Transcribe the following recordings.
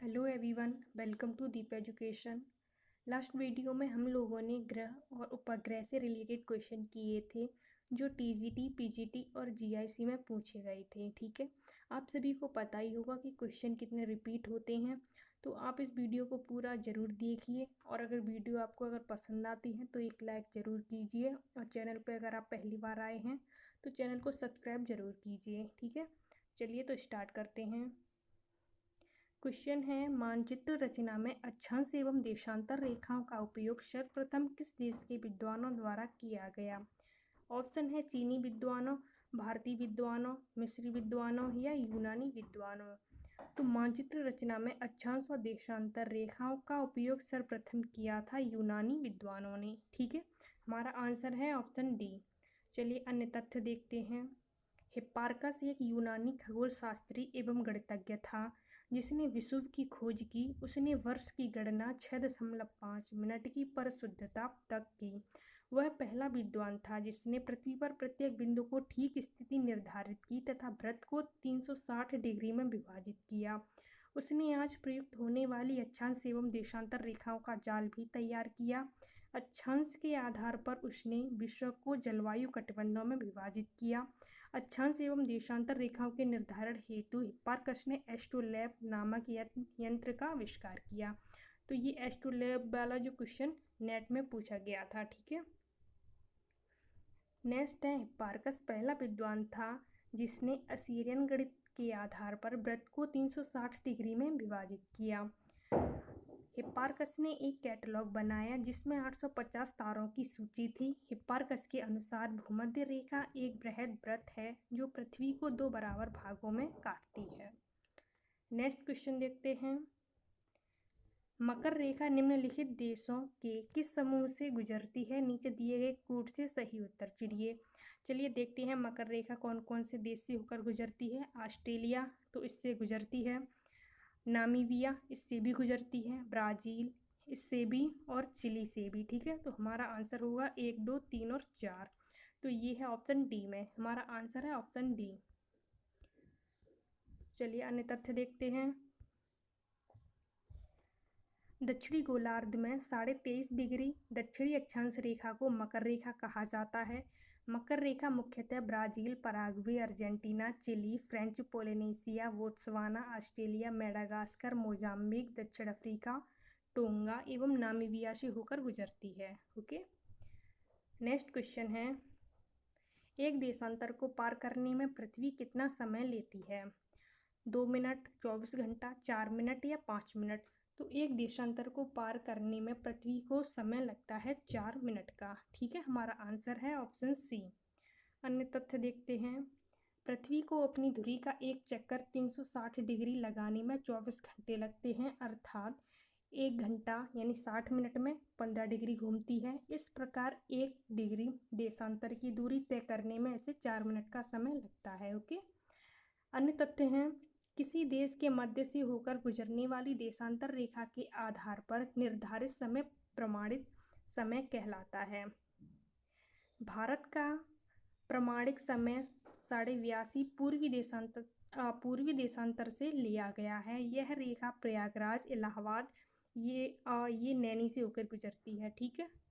Hello everyone, welcome to Deep education. Last video में हम लोगों ने ग्रह और उपग्रह से रिलेटेड क्वेश्चन किए थे जो टीजीटी, पीजीटी और जीआईसी में पूछे गए थे। ठीक है, आप सभी को पता ही होगा कि क्वेश्चन कितने रिपीट होते हैं, तो आप इस वीडियो को पूरा ज़रूर देखिए। और अगर वीडियो आपको पसंद आती है तो एक लाइक ज़रूर कीजिए, और चैनल पर अगर आप पहली बार आए हैं तो चैनल को सब्सक्राइब ज़रूर कीजिए। ठीक है, चलिए तो स्टार्ट करते हैं। क्वेश्चन है, मानचित्र रचना में अक्षांश एवं देशांतर रेखाओं का उपयोग सर्वप्रथम किस देश के विद्वानों द्वारा किया गया? ऑप्शन है चीनी विद्वानों, भारतीय विद्वानों, मिस्री विद्वानों या यूनानी विद्वानों। तो मानचित्र रचना में अक्षांश और देशांतर रेखाओं का उपयोग सर्वप्रथम किया था यूनानी विद्वानों ने। ठीक है, हमारा आंसर है ऑप्शन डी। चलिए अन्य तथ्य देखते हैं। हिप्पार्कस एक यूनानी खगोल शास्त्री एवं गणितज्ञ था जिसने विषुव की खोज की। उसने वर्ष की गणना 6.5 मिनट की परिशुद्धता तक की। वह पहला विद्वान था जिसने पृथ्वी पर प्रत्येक बिंदु को ठीक स्थिति निर्धारित की तथा वृत्त को 360 डिग्री में विभाजित किया। उसने आज प्रयुक्त होने वाली अक्षांश एवं देशांतर रेखाओं का जाल भी तैयार किया। अक्षांश के आधार पर उसने विश्व को जलवायु कटिबंधों में विभाजित किया। अक्षांश एवं देशांतर रेखाओं के निर्धारण हेतु हिप्पार्कस ने एस्ट्रोलैब नामक यंत्र का आविष्कार किया। तो ये एस्ट्रोलैब वाला जो क्वेश्चन नेट में पूछा गया था। ठीक है, नेक्स्ट है, हिप्पार्कस पहला विद्वान था जिसने असीरियन गणित के आधार पर वृत्त को 360 डिग्री में विभाजित किया। हिप्पार्कस ने एक कैटलॉग बनाया जिसमें 850 तारों की सूची थी। हिप्पार्कस के अनुसार भूमध्य रेखा एक बृहद वृत्त है जो पृथ्वी को 2 बराबर भागों में काटती है। नेक्स्ट क्वेश्चन देखते हैं। मकर रेखा निम्नलिखित देशों के किस समूह से गुजरती है? नीचे दिए गए कोड से सही उत्तर चुनिए। चलिए देखते हैं मकर रेखा कौन कौन से देश से होकर गुजरती है। ऑस्ट्रेलिया तो इससे गुजरती है, नामीबिया इससे भी गुजरती है, ब्राज़ील इससे भी, और चिली से भी। ठीक है, तो हमारा आंसर होगा 1, 2, 3 और 4। तो ये है ऑप्शन डी में, हमारा आंसर है ऑप्शन डी। चलिए अन्य तथ्य देखते हैं। दक्षिणी गोलार्ध में 23.5 डिग्री दक्षिणी अक्षांश रेखा को मकर रेखा कहा जाता है। मकर रेखा मुख्यतः Brazil, Paraguay, Argentina, Chile, French Polynesia, Botswana, Australia, Madagascar, Mozambique, दक्षिण अफ्रीका, टोंगा एवं नामीबिया से होकर गुजरती है। ओके, नेक्स्ट क्वेश्चन है, एक देशांतर को पार करने में पृथ्वी कितना समय लेती है? 2 मिनट, 24 घंटा, 4 मिनट या 5 मिनट? तो एक देशांतर को पार करने में पृथ्वी को समय लगता है 4 मिनट का। ठीक है, हमारा आंसर है ऑप्शन सी। अन्य तथ्य देखते हैं। पृथ्वी को अपनी धुरी का एक चक्कर 360 डिग्री लगाने में 24 घंटे लगते हैं, अर्थात 1 घंटा यानी 60 मिनट में 15 डिग्री घूमती है। इस प्रकार 1 डिग्री देशांतर की दूरी तय करने में इसे 4 मिनट का समय लगता है। ओके, अन्य तथ्य हैं। किसी देश के मध्य से होकर गुजरने वाली देशांतर रेखा के आधार पर निर्धारित समय प्रमाणित समय कहलाता है। भारत का प्रमाणिक समय 82.5 पूर्वी देशांतर से लिया गया है। यह रेखा प्रयागराज, इलाहाबाद ये नैनी से होकर गुजरती है। ठीक है,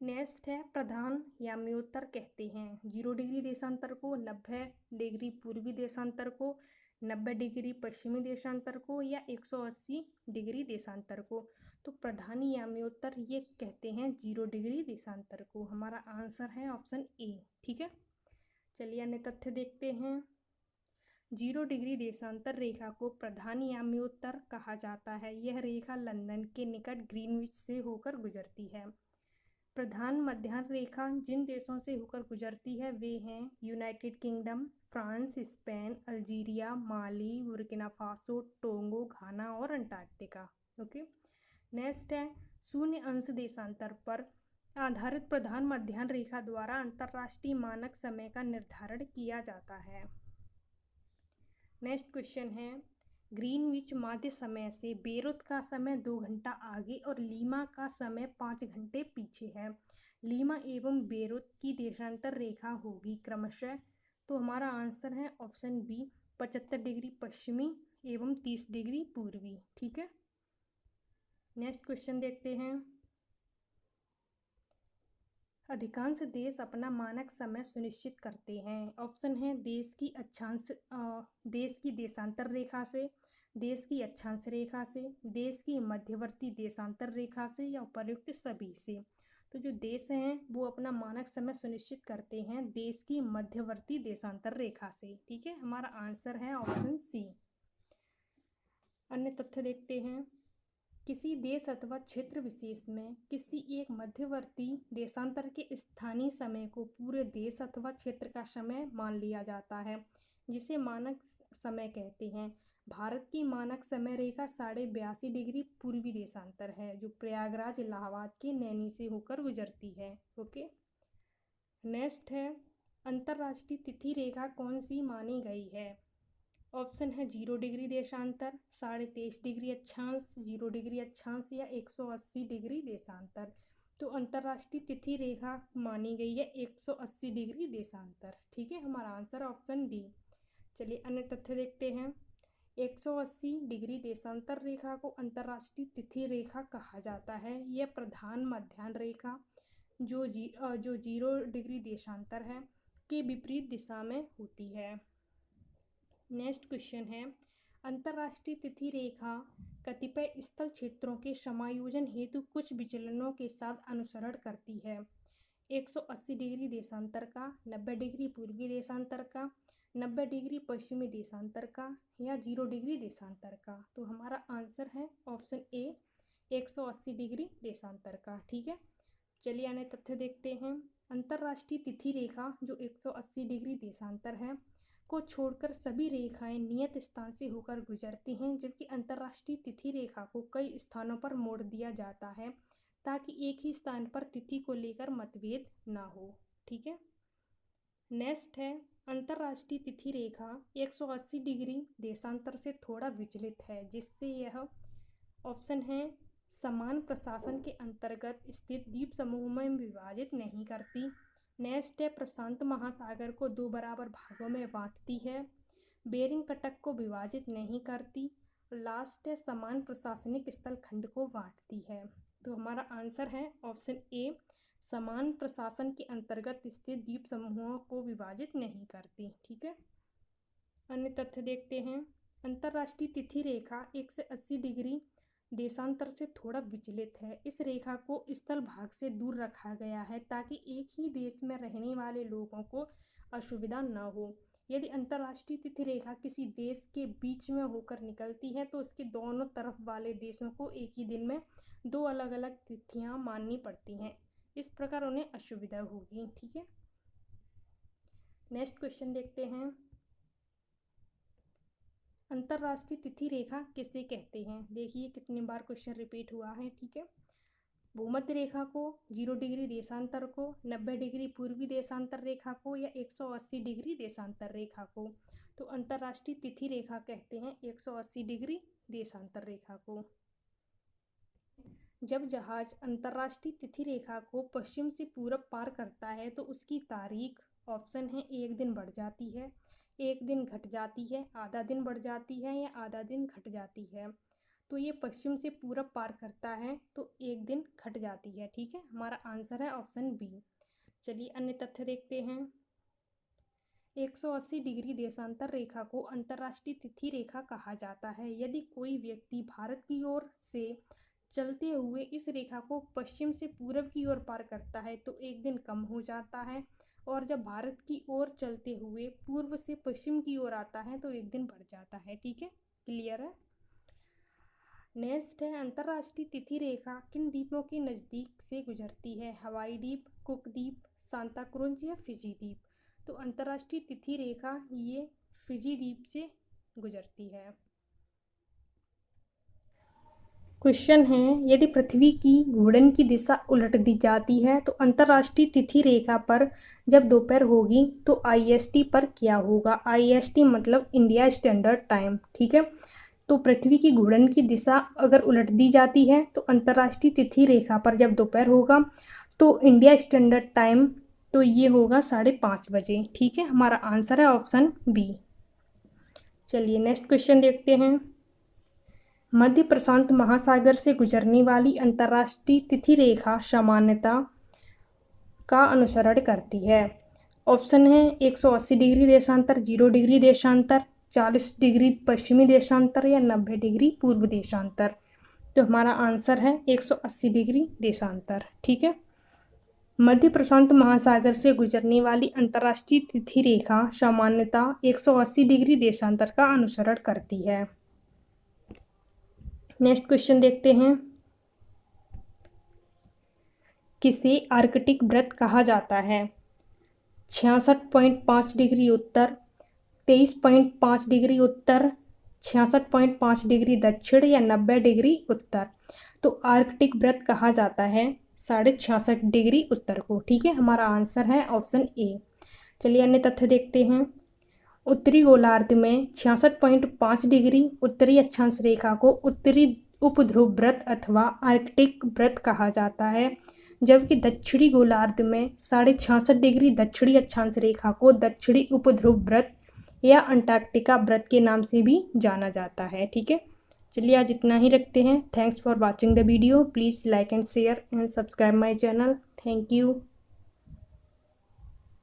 नेक्स्ट है, प्रधान याम्योत्तर कहते हैं 0 डिग्री देशांतर को, 90 डिग्री पूर्वी देशांतर को, 90 डिग्री पश्चिमी देशांतर को, या 180 डिग्री देशांतर को? तो प्रधान याम्योत्तर ये कहते हैं 0 डिग्री देशांतर को। हमारा आंसर है ऑप्शन ए। ठीक है, चलिए अन्य तथ्य देखते हैं। 0 डिग्री देशांतर रेखा को प्रधान याम्योत्तर कहा जाता है। यह रेखा लंदन के निकट ग्रीनविच से होकर गुजरती है। प्रधान मध्याह्न रेखा जिन देशों से होकर गुजरती है वे हैं United Kingdom, France, Spain, Algeria, Mali, Burkina Faso, Togo, Ghana और अंटार्कटिका। ओके, नेक्स्ट है, शून्य अंश देशांतर पर आधारित प्रधान मध्याह्न रेखा द्वारा अंतर्राष्ट्रीय मानक समय का निर्धारण किया जाता है। नेक्स्ट क्वेश्चन है, ग्रीनविच माध्य समय से बेरुत का समय 2 घंटा आगे और लीमा का समय 5 घंटे पीछे है। लीमा एवं बेरुत की देशांतर रेखा होगी क्रमशः। तो हमारा आंसर है ऑप्शन बी, 75 डिग्री पश्चिमी एवं 30 डिग्री पूर्वी। ठीक है, नेक्स्ट क्वेश्चन देखते हैं। अधिकांश देश अपना मानक समय सुनिश्चित करते हैं। ऑप्शन है देश की देशांतर रेखा से, देश की अक्षांश रेखा से, देश की मध्यवर्ती देशांतर रेखा से या उपर्युक्त सभी से। तो जो देश हैं वो अपना मानक समय सुनिश्चित करते हैं देश की मध्यवर्ती देशांतर रेखा से। ठीक है, हमारा आंसर है ऑप्शन सी। अन्य तथ्य देखते हैं। किसी देश अथवा क्षेत्र विशेष में किसी एक मध्यवर्ती देशांतर के स्थानीय समय को पूरे देश अथवा क्षेत्र का समय मान लिया जाता है, जिसे मानक समय कहते हैं। भारत की मानक समय रेखा 82.5 डिग्री पूर्वी देशांतर है, जो प्रयागराज इलाहाबाद के नैनी से होकर गुजरती है। ओके, नेक्स्ट है, अंतर्राष्ट्रीय तिथि रेखा कौन सी मानी गई है। ऑप्शन है 0 डिग्री देशांतर, 23.5 डिग्री अक्षांश, 0 डिग्री अक्षांश या 180 डिग्री देशांतर। तो अंतर्राष्ट्रीय तिथि रेखा मानी गई है 180 डिग्री देशांतर। ठीक है, हमारा आंसर ऑप्शन डी। चलिए अन्य तथ्य देखते हैं। 180 डिग्री देशांतर रेखा को अंतर्राष्ट्रीय तिथि रेखा कहा जाता है। यह प्रधान मध्याह्न रेखा जो 0 डिग्री देशांतर है के विपरीत दिशा में होती है। नेक्स्ट क्वेश्चन है, अंतर्राष्ट्रीय तिथि रेखा कतिपय स्थल क्षेत्रों के समायोजन हेतु कुछ विचलनों के साथ अनुसरण करती है। 180 डिग्री देशांतर का, 90 डिग्री पूर्वी देशांतर का, 90 डिग्री पश्चिमी देशांतर का या 0 डिग्री देशांतर का। तो हमारा आंसर है ऑप्शन ए, 180 डिग्री देशांतर का। ठीक है, चलिए अन्य तथ्य देखते हैं। अंतर्राष्ट्रीय तिथि रेखा जो 180 डिग्री देशांतर है को छोड़कर सभी रेखाएं नियत स्थान से होकर गुजरती हैं, जबकि अंतर्राष्ट्रीय तिथि रेखा को कई स्थानों पर मोड़ दिया जाता है ताकि एक ही स्थान पर तिथि को लेकर मतभेद ना हो। ठीक है, नेक्स्ट है, अंतर्राष्ट्रीय तिथि रेखा 180 डिग्री देशांतर से थोड़ा विचलित है, जिससे यह ऑप्शन है समान प्रशासन के अंतर्गत स्थित द्वीप समूह में विभाजित नहीं करती। नेक्स्ट है, प्रशांत महासागर को 2 बराबर भागों में बांटती है। बेरिंग कटक को विभाजित नहीं करती। लास्ट है, समान प्रशासनिक स्थल खंड को बांटती है। तो हमारा आंसर है ऑप्शन ए, समान प्रशासन के अंतर्गत स्थित द्वीप समूहों को विभाजित नहीं करती। ठीक है, अन्य तथ्य देखते हैं। अंतर्राष्ट्रीय तिथि रेखा 180 डिग्री देशांतर से थोड़ा विचलित है। इस रेखा को स्थल भाग से दूर रखा गया है ताकि एक ही देश में रहने वाले लोगों को असुविधा न हो। यदि अंतर्राष्ट्रीय तिथि रेखा किसी देश के बीच में होकर निकलती है तो उसके दोनों तरफ वाले देशों को एक ही दिन में 2 अलग अलग तिथियां माननी पड़ती हैं। इस प्रकार उन्हें असुविधा होगी। ठीक है, नेक्स्ट क्वेश्चन देखते हैं। अंतर्राष्ट्रीय तिथि रेखा किसे कहते हैं। देखिए कितनी बार क्वेश्चन रिपीट हुआ है। ठीक है, भूमध्य रेखा को, 0 डिग्री देशांतर को, 90 डिग्री पूर्वी देशांतर रेखा को या 180 डिग्री देशांतर रेखा को। तो अंतर्राष्ट्रीय तिथि रेखा कहते हैं 180 डिग्री देशांतर रेखा को। जब जहाज अंतर्राष्ट्रीय तिथि रेखा को पश्चिम से पूरब पार करता है तो उसकी तारीख ऑप्शन है 1 दिन बढ़ जाती है, 1 दिन घट जाती है, आधा दिन बढ़ जाती है या आधा दिन घट जाती है। तो ये पश्चिम से पूरब पार करता है तो 1 दिन घट जाती है। ठीक है, हमारा आंसर है ऑप्शन बी। चलिए अन्य तथ्य देखते हैं। 180 डिग्री देशांतर रेखा को अंतर्राष्ट्रीय तिथि रेखा कहा जाता है यदि कोई व्यक्ति भारत की ओर से चलते हुए इस रेखा को पश्चिम से पूरब की ओर पार करता है तो 1 दिन कम हो जाता है, और जब भारत की ओर चलते हुए पूर्व से पश्चिम की ओर आता है तो 1 दिन बढ़ जाता है। ठीक है, क्लियर है। नेक्स्ट है, अंतर्राष्ट्रीय तिथि रेखा किन द्वीपों के नज़दीक से गुजरती है। हवाई द्वीप, कुक द्वीप, सांता क्रूज या फिजी द्वीप। तो अंतर्राष्ट्रीय तिथि रेखा ये फिजी द्वीप से गुजरती है। क्वेश्चन है, यदि पृथ्वी की घूर्णन की दिशा उलट दी जाती है तो अंतर्राष्ट्रीय तिथि रेखा पर जब दोपहर होगी तो IST पर क्या होगा। IST मतलब इंडिया स्टैंडर्ड टाइम। ठीक है, तो पृथ्वी की घूर्णन की दिशा अगर उलट दी जाती है तो अंतर्राष्ट्रीय तिथि रेखा पर जब दोपहर होगा तो इंडिया स्टैंडर्ड टाइम तो ये होगा 5:30 बजे। ठीक है, हमारा आंसर है ऑप्शन बी। चलिए नेक्स्ट क्वेश्चन देखते हैं। मध्य प्रशांत महासागर से गुजरने वाली अंतर्राष्ट्रीय तिथि रेखा सामान्यता का अनुसरण करती है। ऑप्शन है 180 डिग्री देशांतर, 0 डिग्री देशांतर, 40 डिग्री पश्चिमी देशांतर या 90 डिग्री पूर्व देशांतर। तो हमारा आंसर है 180 डिग्री देशांतर। ठीक है। मध्य प्रशांत महासागर से गुजरने वाली अंतर्राष्ट्रीय तिथि रेखा सामान्यता 180 डिग्री देशांतर का अनुसरण करती है। नेक्स्ट क्वेश्चन देखते हैं। किसे आर्कटिक व्रत कहा जाता है? 66.5 डिग्री उत्तर, 23.5 डिग्री उत्तर, 66.5 डिग्री दक्षिण या 90 डिग्री उत्तर। तो आर्कटिक व्रत कहा जाता है 66.5 डिग्री उत्तर को। ठीक है, हमारा आंसर है ऑप्शन ए। चलिए अन्य तथ्य देखते हैं। उत्तरी गोलार्ध में 66.5 डिग्री उत्तरी अक्षांश रेखा को उत्तरी उपध्रुव व्रत अथवा आर्कटिक व्रत कहा जाता है, जबकि दक्षिणी गोलार्ध में 66.5 डिग्री दक्षिणी अक्षांश रेखा को दक्षिणी उपध्रुव व्रत या अंटार्कटिका व्रत के नाम से भी जाना जाता है। ठीक है, चलिए आज इतना ही रखते हैं। Thanks for watching the video. Please like and share and subscribe my channel. Thank you.